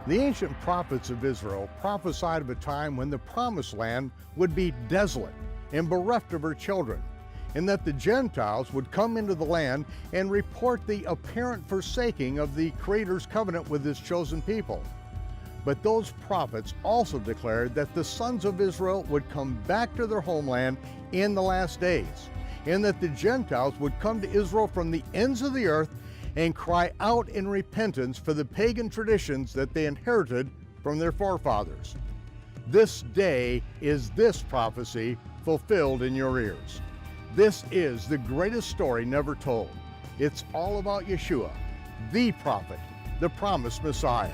The ancient prophets of Israel prophesied of a time when the promised land would be desolate and bereft of her children, and that the Gentiles would come into the land and report the apparent forsaking of the Creator's covenant with his chosen people. But those prophets also declared that the sons of Israel would come back to their homeland in the last days, and that the Gentiles would come to Israel from the ends of the earth and cry out in repentance for the pagan traditions that they inherited from their forefathers. This day is this prophecy fulfilled in your ears. This is the greatest story never told. It's all about Yeshua, the prophet, the promised Messiah.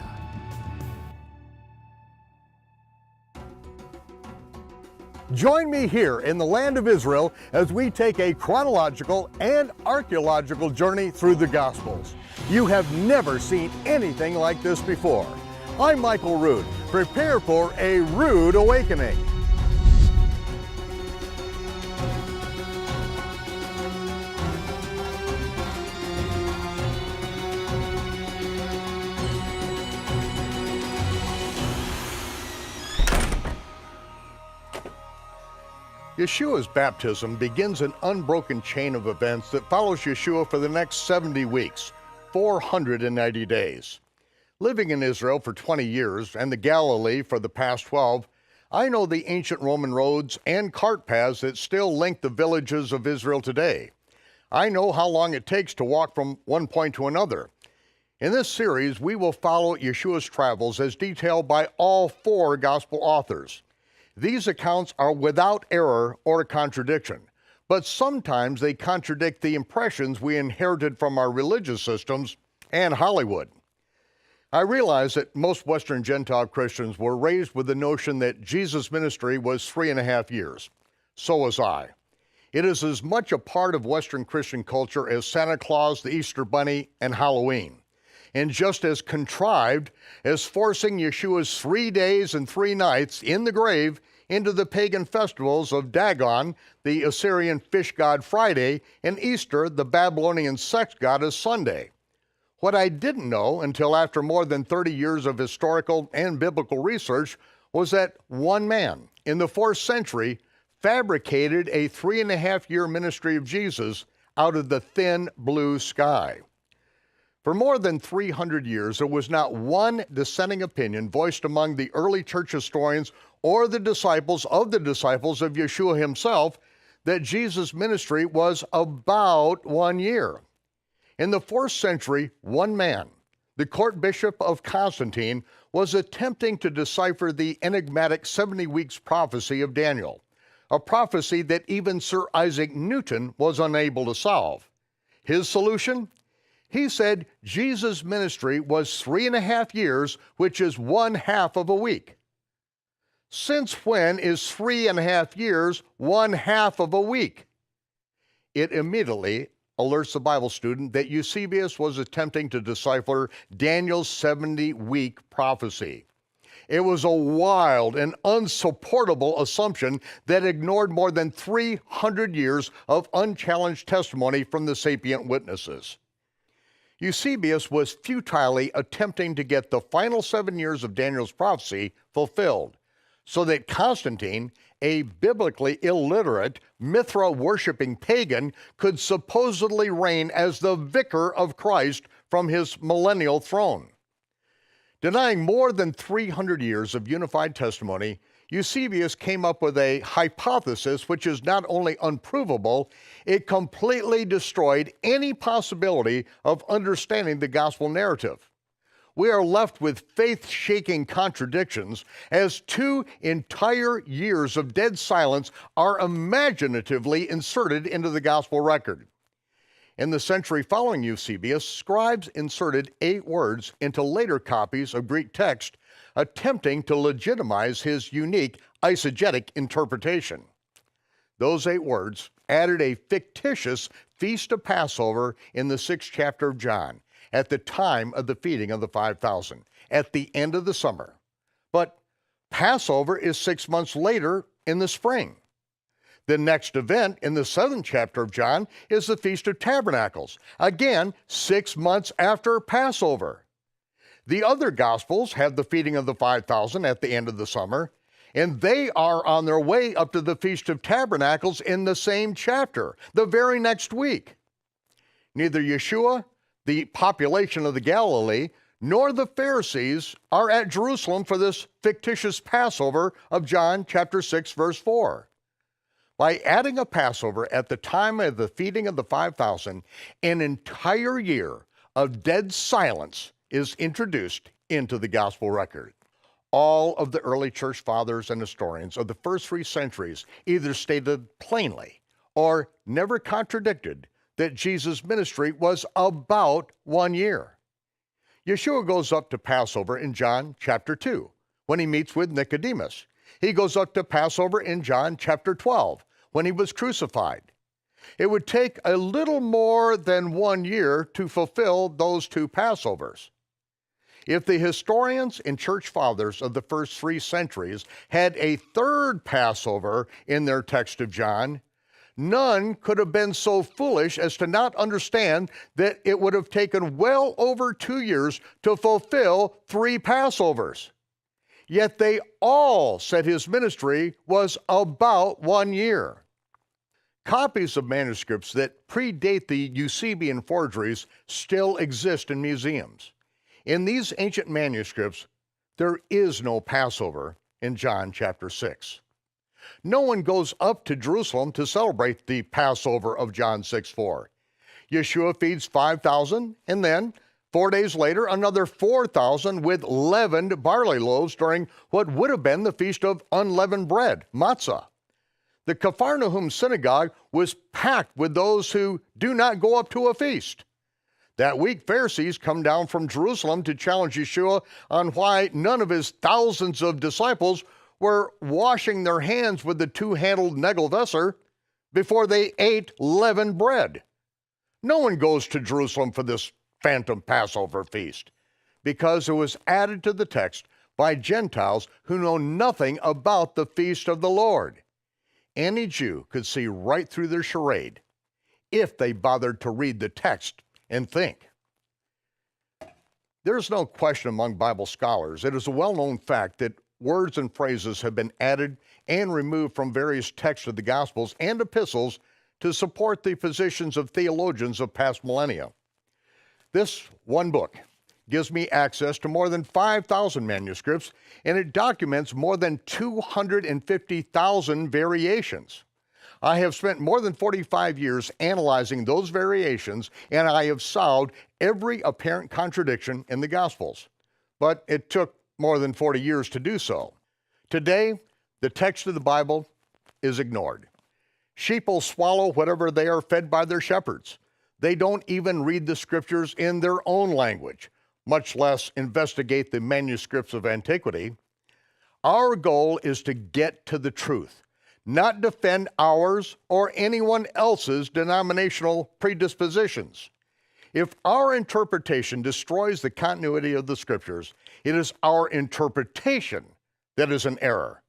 Join me here in the land of Israel as we take a chronological and archaeological journey through the Gospels. You have never seen anything like this before. I'm Michael Rood. Prepare for a rude awakening. Yeshua's baptism begins an unbroken chain of events that follows Yeshua for the next 70 weeks, 490 days. Living in Israel for 20 years and the Galilee for the past 12, I know the ancient Roman roads and cart paths that still link the villages of Israel today. I know how long it takes to walk from one point to another. In this series, we will follow Yeshua's travels as detailed by all four gospel authors. These accounts are without error or contradiction, but sometimes they contradict the impressions we inherited from our religious systems and Hollywood. I realize that most Western Gentile Christians were raised with the notion that Jesus' ministry was 3.5 years. So was I. It is as much a part of Western Christian culture as Santa Claus, the Easter Bunny, and Halloween, and just as contrived as forcing Yeshua's 3 days and 3 nights in the grave into the pagan festivals of Dagon, the Assyrian fish god Friday, and Easter, the Babylonian sex goddess Sunday. What I didn't know until after more than 30 years of historical and biblical research was that one man in the 4th century fabricated a 3.5-year ministry of Jesus out of the thin blue sky. For more than 300 years, there was not one dissenting opinion voiced among the early church historians or the disciples of Yeshua himself that Jesus' ministry was about 1 year. In the 4th century, one man, the court bishop of Constantine, was attempting to decipher the enigmatic 70 weeks prophecy of Daniel, a prophecy that even Sir Isaac Newton was unable to solve. His solution? He said Jesus' ministry was 3.5 years, which is 1/2 of a week. Since when is 3.5 years 1/2 of a week? It immediately alerts the Bible student that Eusebius was attempting to decipher Daniel's 70-week prophecy. It was a wild and unsupportable assumption that ignored more than 300 years of unchallenged testimony from the sapient witnesses. Eusebius was futilely attempting to get the final 7 years of Daniel's prophecy fulfilled, so that Constantine, a biblically illiterate, Mithra-worshiping pagan, could supposedly reign as the vicar of Christ from his millennial throne. Denying more than 300 years of unified testimony, Eusebius came up with a hypothesis which is not only unprovable, it completely destroyed any possibility of understanding the gospel narrative. We are left with faith-shaking contradictions as 2 entire years of dead silence are imaginatively inserted into the gospel record. In the century following Eusebius, scribes inserted 8 words into later copies of Greek text, attempting to legitimize his unique eisegetic interpretation. Those 8 words added a fictitious feast of Passover in the 6th chapter of John, at the time of the feeding of the 5,000, at the end of the summer. But Passover is 6 months later in the spring. The next event in the 7th chapter of John is the Feast of Tabernacles, again 6 months after Passover. The other Gospels have the feeding of the 5,000 at the end of the summer, and they are on their way up to the Feast of Tabernacles in the same chapter, the very next week. Neither Yeshua, the population of the Galilee, nor the Pharisees are at Jerusalem for this fictitious Passover of John chapter 6, verse 4. By adding a Passover at the time of the feeding of the 5,000, an entire year of dead silence is introduced into the gospel record. All of the early church fathers and historians of the first 3 centuries either stated plainly or never contradicted that Jesus' ministry was about 1 year. Yeshua goes up to Passover in John chapter 2 when he meets with Nicodemus. He goes up to Passover in John chapter 12 when he was crucified. It would take a little more than 1 year to fulfill those 2 Passovers. If the historians and church fathers of the first 3 centuries had a third Passover in their text of John, none could have been so foolish as to not understand that it would have taken well over 2 years to fulfill 3 Passovers. Yet they all said his ministry was about 1 year. Copies of manuscripts that predate the Eusebian forgeries still exist in museums. In these ancient manuscripts, there is no Passover in John chapter 6. No one goes up to Jerusalem to celebrate the Passover of John 6:4. Yeshua feeds 5,000, and then 4 days later, another 4,000 with leavened barley loaves during what would have been the Feast of Unleavened Bread, matzah. The Capharnaum synagogue was packed with those who do not go up to a feast. That week, Pharisees come down from Jerusalem to challenge Yeshua on why none of his thousands of disciples were washing their hands with the 2-handled Negelvesser before they ate leavened bread. No one goes to Jerusalem for this phantom Passover feast because it was added to the text by Gentiles who know nothing about the feast of the Lord. Any Jew could see right through their charade if they bothered to read the text and think. There's no question among Bible scholars, it is a well-known fact that words and phrases have been added and removed from various texts of the Gospels and epistles to support the positions of theologians of past millennia. This one book gives me access to more than 5,000 manuscripts, and it documents more than 250,000 variations. I have spent more than 45 years analyzing those variations, and I have solved every apparent contradiction in the Gospels. But it took more than 40 years to do so. Today, the text of the Bible is ignored. Sheep will swallow whatever they are fed by their shepherds. They don't even read the scriptures in their own language, much less investigate the manuscripts of antiquity. Our goal is to get to the truth, not defend ours or anyone else's denominational predispositions. If our interpretation destroys the continuity of the scriptures, it is our interpretation that is an error,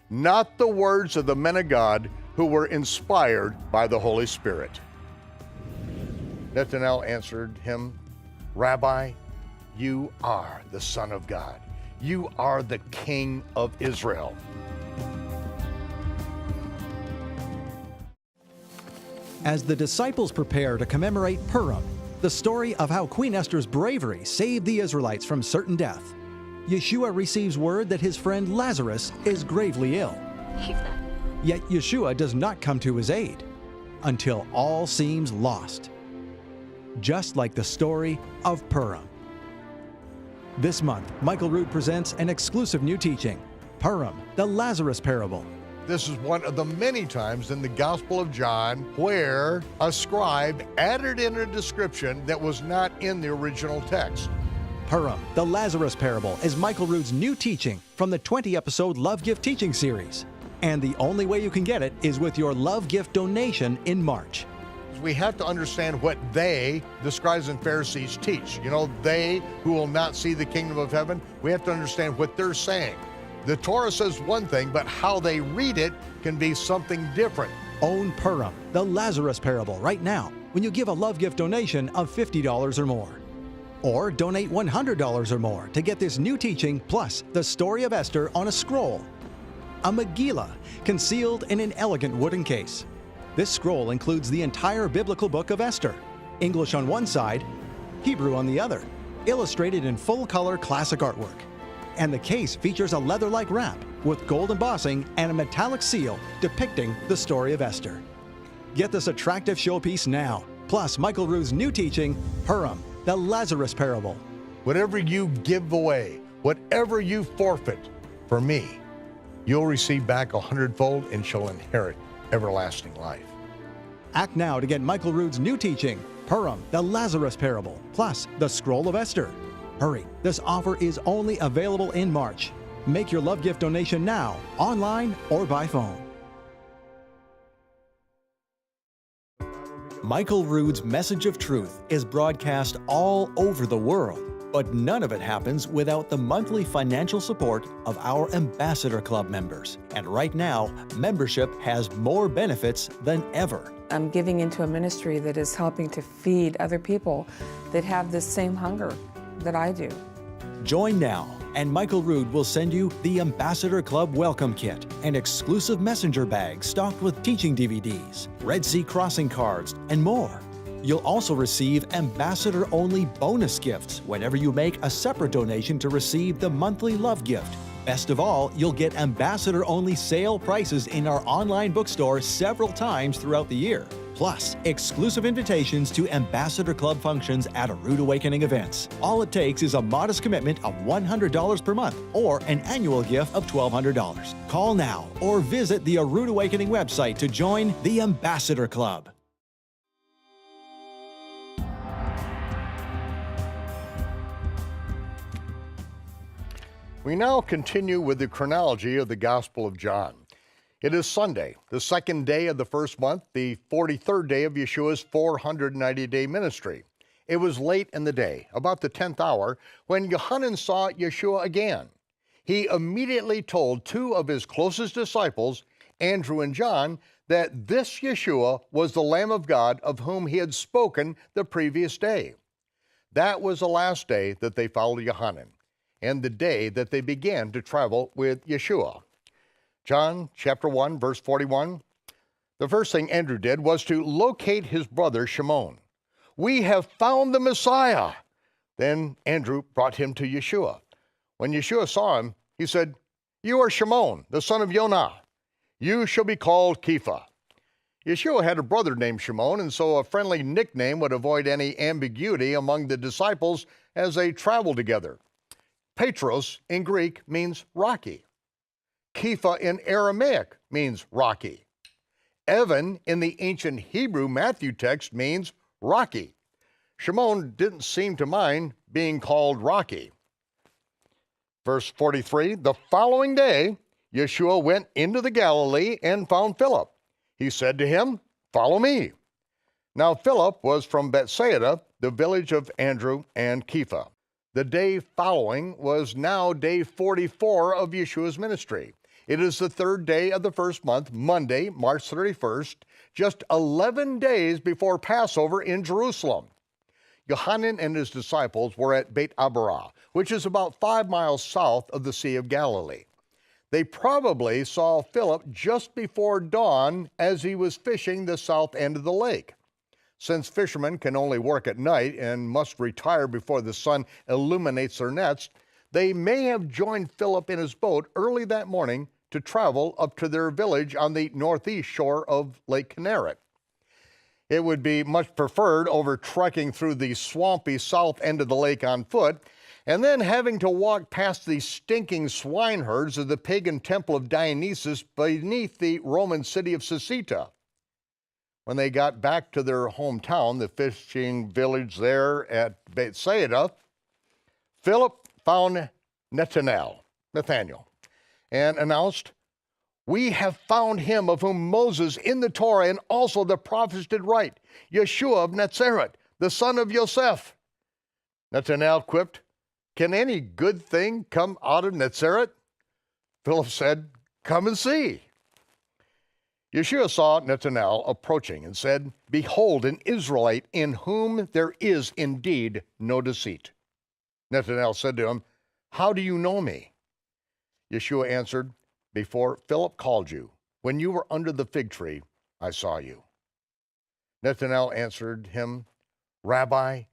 not the words of the men of God who were inspired by the Holy Spirit. Nathanael answered him, Rabbi, you are the Son of God. You are the King of Israel. As the disciples prepare to commemorate Purim, the story of how Queen Esther's bravery saved the Israelites from certain death, Yeshua receives word that his friend Lazarus is gravely ill. Yet Yeshua does not come to his aid until all seems lost. Just like the story of Purim. This month, Michael Root presents an exclusive new teaching, Purim, the Lazarus Parable. This is one of the many times in the Gospel of John where a scribe added in a description that was not in the original text. Purim, the Lazarus Parable is Michael Root's new teaching from the 20-episode Love Gift Teaching Series. And the only way you can get it is with your Love Gift donation in March. We have to understand what they, the scribes and Pharisees, teach. You know, they who will not see the kingdom of heaven, we have to understand what they're saying. The Torah says one thing, but how they read it can be something different. Own Purim, the Lazarus Parable, right now when you give a Love Gift donation of $50 or more. Or donate $100 or more to get this new teaching plus the story of Esther on a scroll. A Megillah, concealed in an elegant wooden case. This scroll includes the entire biblical book of Esther, English on one side, Hebrew on the other, illustrated in full-color classic artwork. And the case features a leather-like wrap with gold embossing and a metallic seal depicting the story of Esther. Get this attractive showpiece now, plus Michael Rood's new teaching, Purim, the Lazarus parable. Whatever you give away, whatever you forfeit for me, you'll receive back 100-fold and shall inherit everlasting life. Act now to get Michael Rood's new teaching, Purim, the Lazarus parable, plus the scroll of Esther. Hurry, this offer is only available in March. Make your love gift donation now, online or by phone. Michael Rood's message of truth is broadcast all over the world, but none of it happens without the monthly financial support of our Ambassador Club members. And right now, membership has more benefits than ever. I'm giving into a ministry that is helping to feed other people that have this same hunger that I do. Join now, and Michael Rood will send you the Ambassador Club Welcome Kit, an exclusive messenger bag stocked with teaching DVDs, Red Sea crossing cards, and more. You'll also receive ambassador-only bonus gifts whenever you make a separate donation to receive the monthly love gift. Best of all, you'll get ambassador-only sale prices in our online bookstore several times throughout the year. Plus, exclusive invitations to Ambassador Club functions at a Rood Awakening events. All it takes is a modest commitment of $100 per month or an annual gift of $1,200. Call now or visit the Rood Awakening website to join the Ambassador Club. We now continue with the chronology of the Gospel of John. It is Sunday, the second day of the first month, the 43rd day of Yeshua's 490-day ministry. It was late in the day, about the 10th hour, when Yohanan saw Yeshua again. He immediately told two of his closest disciples, Andrew and John, that this Yeshua was the Lamb of God of whom he had spoken the previous day. That was the last day that they followed Yohanan, and the day that they began to travel with Yeshua. John chapter 1, verse 41, the first thing Andrew did was to locate his brother Shimon. We have found the Messiah. Then Andrew brought him to Yeshua. When Yeshua saw him, he said, You are Shimon, the son of Yonah. You shall be called Kepha. Yeshua had a brother named Shimon, and so a friendly nickname would avoid any ambiguity among the disciples as they traveled together. Petros in Greek means rocky. Kepha in Aramaic means rocky. Evan in the ancient Hebrew Matthew text means rocky. Shimon didn't seem to mind being called rocky. Verse 43, the following day, Yeshua went into the Galilee and found Philip. He said to him, Follow me. Now Philip was from Bethsaida, the village of Andrew and Kepha. The day following was now day 44 of Yeshua's ministry. It is the third day of the first month, Monday, March 31st, just 11 days before Passover in Jerusalem. Yohanan and his disciples were at Beit Abarah, which is about 5 miles south of the Sea of Galilee. They probably saw Philip just before dawn as he was fishing the south end of the lake. Since fishermen can only work at night and must retire before the sun illuminates their nets, they may have joined Philip in his boat early that morning to travel up to their village on the northeast shore of Lake Kinneret. It would be much preferred over trekking through the swampy south end of the lake on foot, and then having to walk past the stinking swine herds of the pagan temple of Dionysus beneath the Roman city of Sycheta. When they got back to their hometown, the fishing village there at Bethsaida, Philip found Nathanael, and announced, We have found him of whom Moses in the Torah and also the prophets did write, Yeshua of Nazareth, the son of Joseph. Nathanael quipped, Can any good thing come out of Nazareth? Philip said, Come and see. Yeshua saw Nathanael approaching and said, "Behold, an Israelite in whom there is indeed no deceit." Nathanael said to him, "How do you know me?" Yeshua answered, "Before Philip called you, when you were under the fig tree, I saw you." Nathanael answered him, "Rabbi,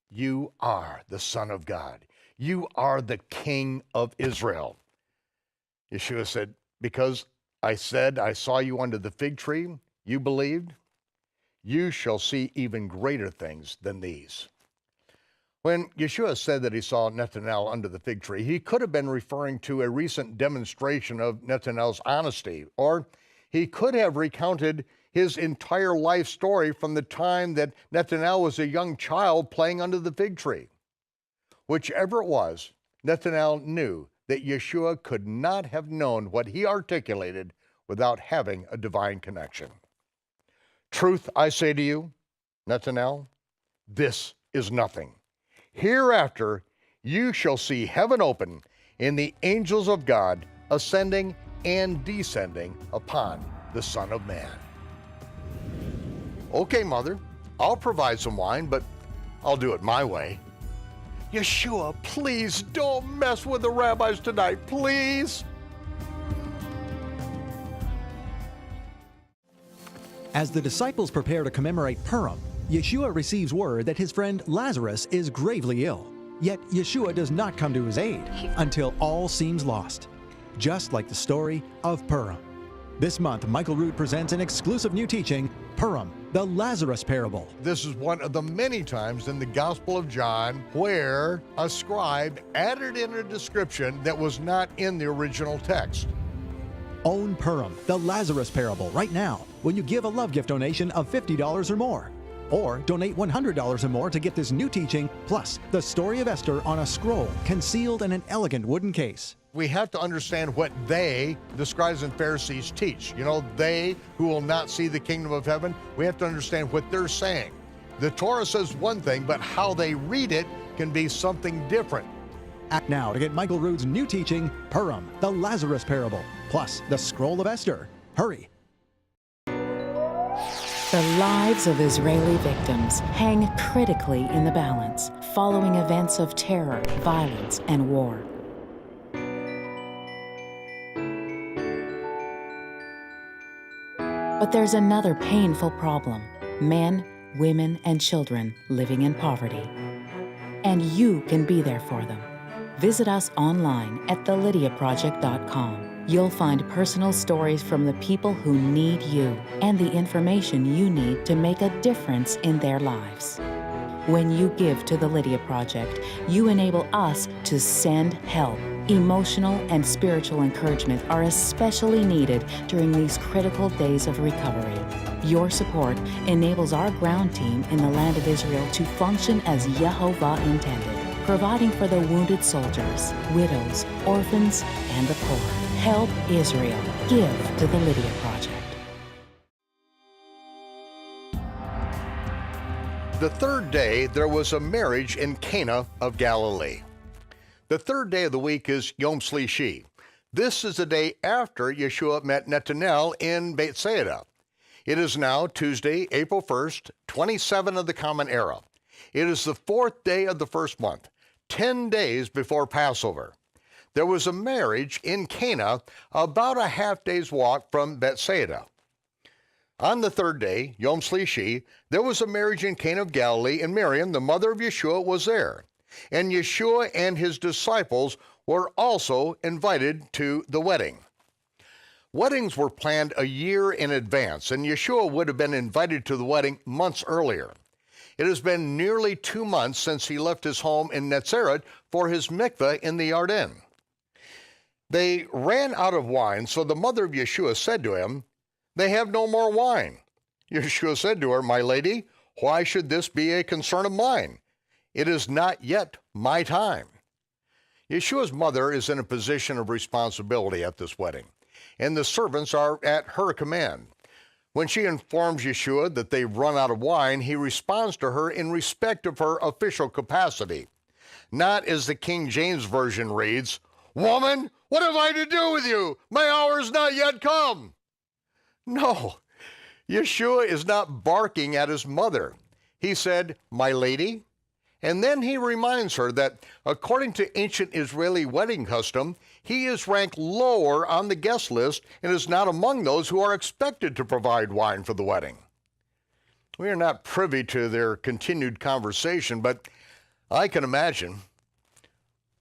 you are the Son of God. You are the King of Israel." Yeshua said, "Because I said I saw you under the fig tree, you believed? You shall see even greater things than these." When Yeshua said that he saw Nathanael under the fig tree, he could have been referring to a recent demonstration of Nathanael's honesty, or he could have recounted his entire life story from the time that Nathanael was a young child playing under the fig tree. Whichever it was, Nathanael knew that Yeshua could not have known what he articulated without having a divine connection. "Truth I say to you, Nathanael, this is nothing. Hereafter you shall see heaven open and the angels of God ascending and descending upon the Son of Man." "Okay, Mother, I'll provide some wine, but I'll do it my way." "Yeshua, please don't mess with the rabbis tonight, please." As the disciples prepare to commemorate Purim, Yeshua receives word that his friend Lazarus is gravely ill. Yet Yeshua does not come to his aid until all seems lost, just like the story of Purim. This month, Michael Root presents an exclusive new teaching, Purim, the Lazarus Parable. This is one of the many times in the Gospel of John where a scribe added in a description that was not in the original text. Own Purim, the Lazarus Parable, right now when you give a love gift donation of $50 or more. Or donate $100 or more to get this new teaching, plus the story of Esther on a scroll concealed in an elegant wooden case. We have to understand what they, the scribes and Pharisees, teach. You know, they who will not see the kingdom of heaven, we have to understand what they're saying. The Torah says one thing, but how they read it can be something different. Act now to get Michael Root's new teaching, Purim, the Lazarus Parable, plus the scroll of Esther. Hurry. The lives of Israeli victims hang critically in the balance following events of terror, violence, and war. But there's another painful problem: men, women, and children living in poverty. And you can be there for them. Visit us online at thelydiaproject.com. You'll find personal stories from the people who need you and the information you need to make a difference in their lives. When you give to the Lydia Project, you enable us to send help. Emotional and spiritual encouragement are especially needed during these critical days of recovery. Your support enables our ground team in the land of Israel to function as Yehovah intended, providing for the wounded soldiers, widows, orphans, and the poor. Help Israel. Give to the Lydia Project. The third day, there was a marriage in Cana of Galilee. The third day of the week is Yom Shlishi. This is the day after Yeshua met Nathanael in Bethsaida. It is now Tuesday, April 1st, 27 of the Common Era. It is the fourth day of the first month, 10 days before Passover. There was a marriage in Cana about a half day's walk from Bethsaida. On the third day, Yom Shlishi, there was a marriage in Cana of Galilee, and Miriam, the mother of Yeshua, was there. And Yeshua and his disciples were also invited to the wedding. Weddings were planned a year in advance, and Yeshua would have been invited to the wedding months earlier. It has been nearly 2 months since he left his home in Nazareth for his mikveh in the Yarden. They ran out of wine, so the mother of Yeshua said to him, "They have no more wine." Yeshua said to her, "My lady, why should this be a concern of mine? It is not yet my time." Yeshua's mother is in a position of responsibility at this wedding, and the servants are at her command. When she informs Yeshua that they've run out of wine, he responds to her in respect of her official capacity. Not as the King James Version reads, "Woman, what have I to do with you? My hour is not yet come." No, Yeshua is not barking at his mother. He said, "My lady," and then he reminds her that according to ancient Israeli wedding custom, he is ranked lower on the guest list and is not among those who are expected to provide wine for the wedding. We are not privy to their continued conversation, but I can imagine,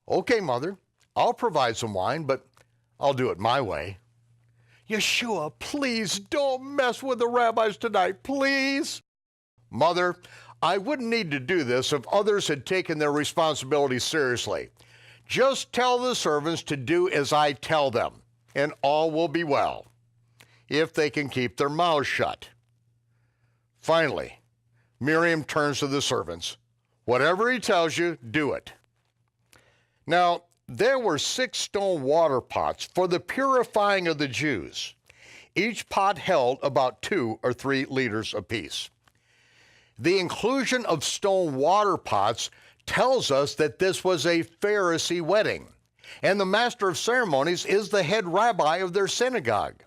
"Okay, mother, I'll provide some wine, but I'll do it my way." "Yeshua, please don't mess with the rabbis tonight, please." "Mother, I wouldn't need to do this if others had taken their responsibility seriously. Just tell the servants to do as I tell them, and all will be well, if they can keep their mouths shut." Finally, Miriam turns to the servants. "Whatever he tells you, do it." Now, there were 6 stone water pots for the purifying of the Jews. Each pot held about 2 or 3 liters apiece. The inclusion of stone water pots tells us that this was a Pharisee wedding, and the master of ceremonies is the head rabbi of their synagogue.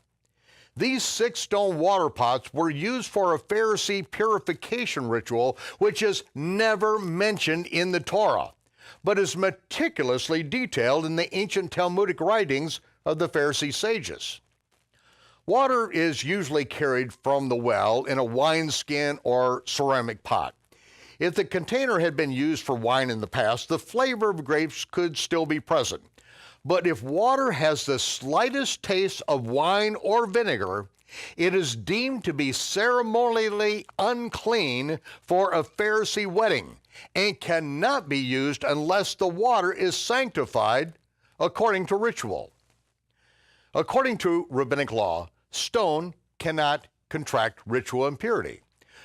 These 6 stone water pots were used for a Pharisee purification ritual, which is never mentioned in the Torah, but is meticulously detailed in the ancient Talmudic writings of the Pharisee sages. Water is usually carried from the well in a wineskin or ceramic pot. If the container had been used for wine in the past, the flavor of grapes could still be present. But if water has the slightest taste of wine or vinegar, it is deemed to be ceremonially unclean for a Pharisee wedding and cannot be used unless the water is sanctified according to ritual. According to rabbinic law, stone cannot contract ritual impurity.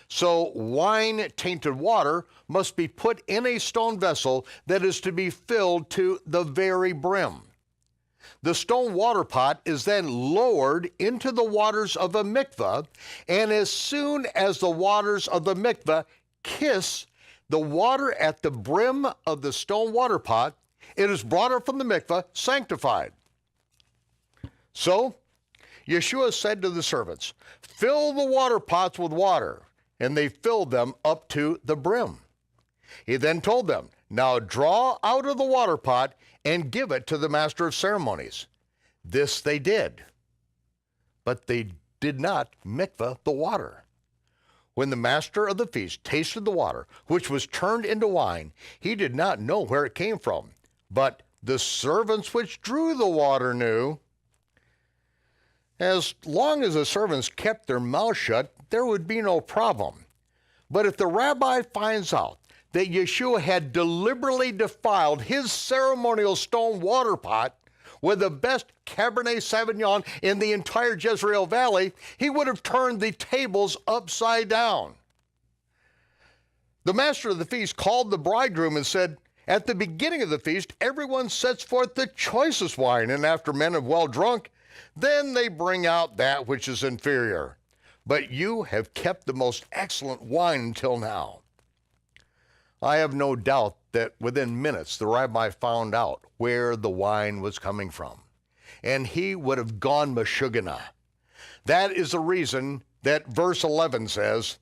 So wine-tainted water must be put in a stone vessel that is to be filled to the very brim. The stone water pot is then lowered into the waters of a mikveh, and as soon as the waters of the mikveh kiss the water at the brim of the stone water pot, it is brought up from the mikveh, sanctified. So Yeshua said to the servants, "Fill the water pots with water," and they filled them up to the brim. He then told them, "Now draw out of the water pot and give it to the master of ceremonies." This they did, but they did not mikveh the water. When the master of the feast tasted the water, which was turned into wine, he did not know where it came from, but the servants which drew the water knew. As long as the servants kept their mouths shut, there would be no problem. But if the rabbi finds out that Yeshua had deliberately defiled his ceremonial stone water pot with the best Cabernet Sauvignon in the entire Jezreel Valley, he would have turned the tables upside down. The master of the feast called the bridegroom and said, "At the beginning of the feast, everyone sets forth the choicest wine, and after men have well drunk, then they bring out that which is inferior. But you have kept the most excellent wine until now." I have no doubt that within minutes the rabbi found out where the wine was coming from, and he would have gone mashugana. That is the reason that verse 11 says,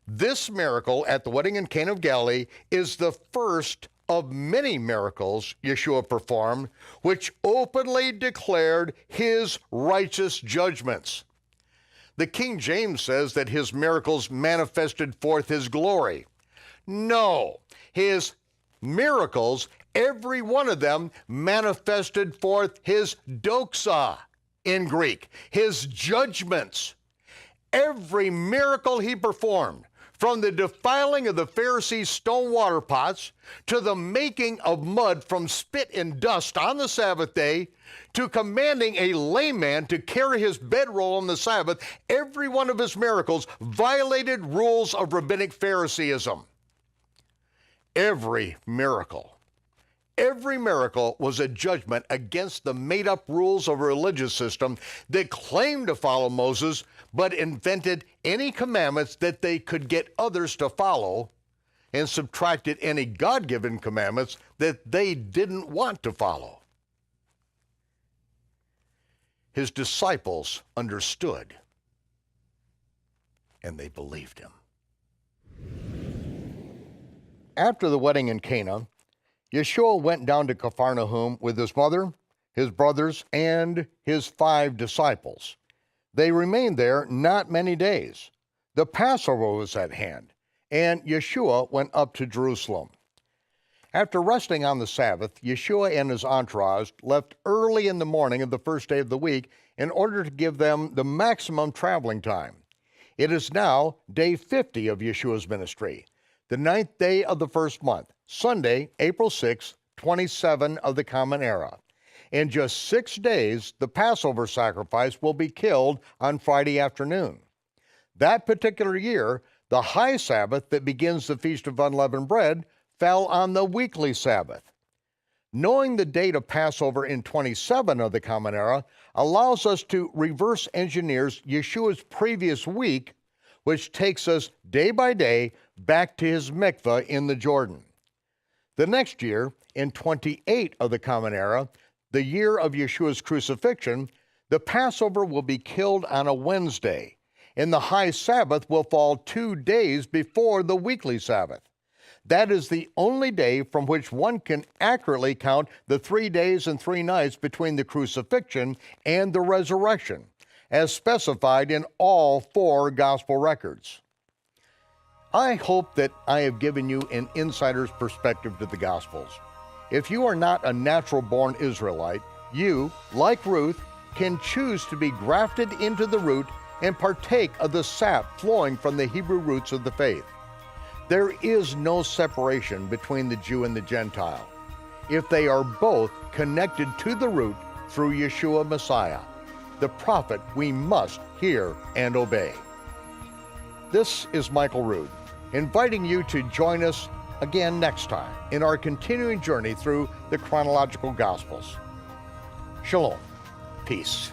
"This miracle at the wedding in Cana of Galilee is the first of many miracles Yeshua performed, which openly declared his righteous judgments." The King James says that his miracles manifested forth his glory. No, his miracles, every one of them manifested forth his doxa in Greek, his judgments. Every miracle he performed, from the defiling of the Pharisees' stone water pots, to the making of mud from spit and dust on the Sabbath day, to commanding a lame man to carry his bedroll on the Sabbath, every one of his miracles violated rules of rabbinic Phariseeism. Every miracle was a judgment against the made-up rules of a religious system that claimed to follow Moses, but invented any commandments that they could get others to follow, and subtracted any God-given commandments that they didn't want to follow. His disciples understood. and they believed him. After the wedding in Cana, Yeshua went down to Capharnaum with his mother, his brothers, and his 5 disciples. They remained there not many days. The Passover was at hand, and Yeshua went up to Jerusalem. After resting on the Sabbath, Yeshua and his entourage left early in the morning of the first day of the week in order to give them the maximum traveling time. It is now day 50 of Yeshua's ministry, the 9th day of the first month, Sunday, April 6, 27 of the Common Era. In just 6 days, the Passover sacrifice will be killed on Friday afternoon. That particular year, the high Sabbath that begins the Feast of Unleavened Bread fell on the weekly Sabbath. Knowing the date of Passover in 27 of the Common Era allows us to reverse engineer Yeshua's previous week, which takes us day by day back to his mikveh in the Jordan. The next year, in 28 of the Common Era, the year of Yeshua's crucifixion, the Passover will be killed on a Wednesday, and the high Sabbath will fall 2 days before the weekly Sabbath. That is the only day from which one can accurately count the 3 days and 3 nights between the crucifixion and the resurrection, as specified in all 4 gospel records. I hope that I have given you an insider's perspective to the Gospels. If you are not a natural-born Israelite, you, like Ruth, can choose to be grafted into the root and partake of the sap flowing from the Hebrew roots of the faith. There is no separation between the Jew and the Gentile, if they are both connected to the root through Yeshua Messiah, the prophet we must hear and obey. This is Michael Rood, inviting you to join us again next time in our continuing journey through the chronological Gospels. Shalom. Peace.